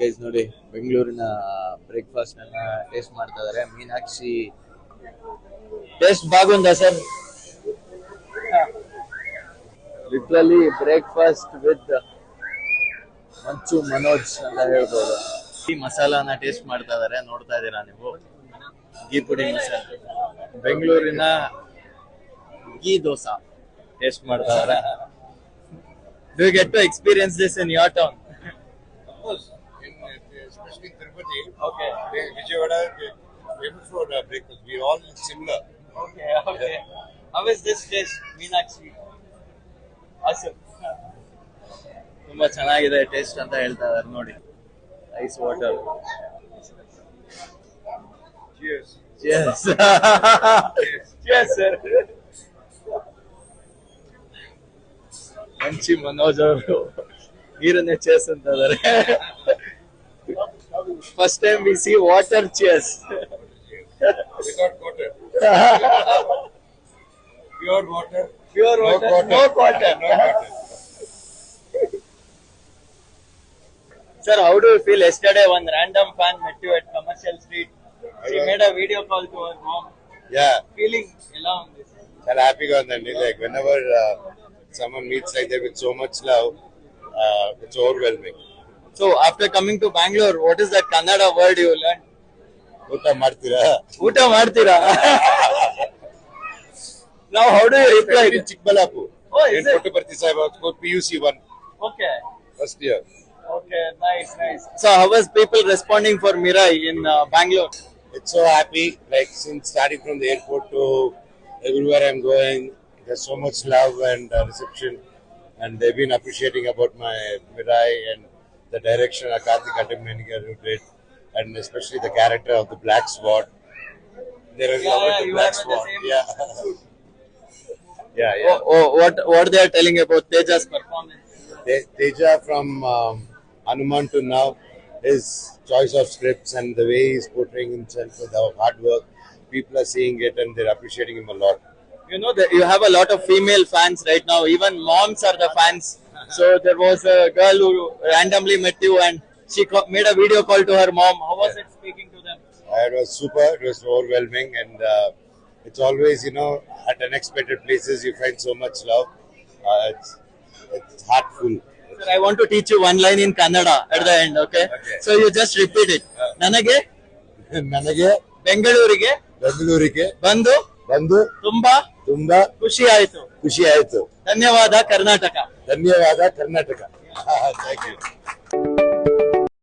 Guys ನೋಡಿ ಬೆಂಗಳೂರಿನ breakfast ಅನ್ನ ಟೇಸ್ಟ್ ಮಾಡ್ತಾ ಇದಾರೆ. ಮೀನಾಕ್ಷಿ ಟೇಸ್ಟ್ ಬಾಗುಂದಾ sir? Literally breakfast with Manchu Manoj ಅಂತ ಹೇಳ್ಬೋದು. ಈ ಮಸಾಲಾನ ಟೇಸ್ಟ್ ಮಾಡ್ತಾ ಇದಾರೆ, ನೋಡ್ತಾ ಇದೀರಾ ನೀವು. ಗೀ ಪುಡಿ ಮಸಾಲ, ಬೆಂಗಳೂರಿನ ಗೀ ದೋಸಾ ಟೇಸ್ಟ್ ಮಾಡ್ತಾ ಇದಾರೆ. Do you get to experience this in your town? Of course, especially in Tirupati. Okay. Vijayawada, famous for breakfast. We all similar. Okay. How is this dish, Meenakshi? Awesome. ತುಂಬಾ ಚೆನ್ನಾಗಿದೆ ಟೇಸ್ಟ್ ಅಂತ ಹೇಳ್ತಾ ಇದಾರೆ ನೋಡಿ. Ice water. Cheers. Cheers. Cheers sir. Manchi Manoj ಅವರು ನೀರನ್ನೇ chairs ಅಂತ ಇದಾರೆ. First time we C water chairs. Without water. Pure water. No water. Sir, how do you feel? Yesterday one random fan met you at Commercial Street. She made a video call to her mom. Yeah. Feeling ఎలా ఉంది? చాలా హ్యాపీగా ఉందండి. Like whenever someone meets like that with so much love, it's overwhelming. So after coming to Bangalore, what is that Kannada word you learned? ಊಟ ಮಾಡ್ತೀರಾ? ಊಟ ಮಾಡ್ತೀರಾ? Now how do you reply? In Chikbalapur. Oh, is in it? Puttaparthi Sahib, PUC 1 Okay. first year. Okay, nice. So how was people responding for Mirai in Bangalore? It's so happy. Like since starting from the airport to everywhere I'm going, there's so much love and reception, and they've been appreciating about my Mirai and the direction Karthik Kattamenigar did, and especially the character of the Black Sword. There is love with the you Black have the Sword. same Yeah. What they are telling about Teja's performance? Teja from Hanuman to now, his choice of scripts and the way he's portraying himself with our hard work, people are seeing it and they're appreciating him a lot. You know that you have a lot of female fans right now. Even moms are the fans. So there was a girl who randomly met you and she made a video call to her mom. How was it speaking to them? It was super. It was overwhelming, and it's always, at unexpected places you find so much love. It's heartful. Sir, I want to teach you one line in Kannada at the end, okay? So you just repeat it. ನನಗೆ ಬೆಂಗಳೂರಿಗೆ ಬಂದು ತುಂಬಾ ಖುಷಿ ಆಯ್ತು. ಖುಷಿ ಆಯ್ತು. ಧನ್ಯವಾದ Karnataka. Thank you.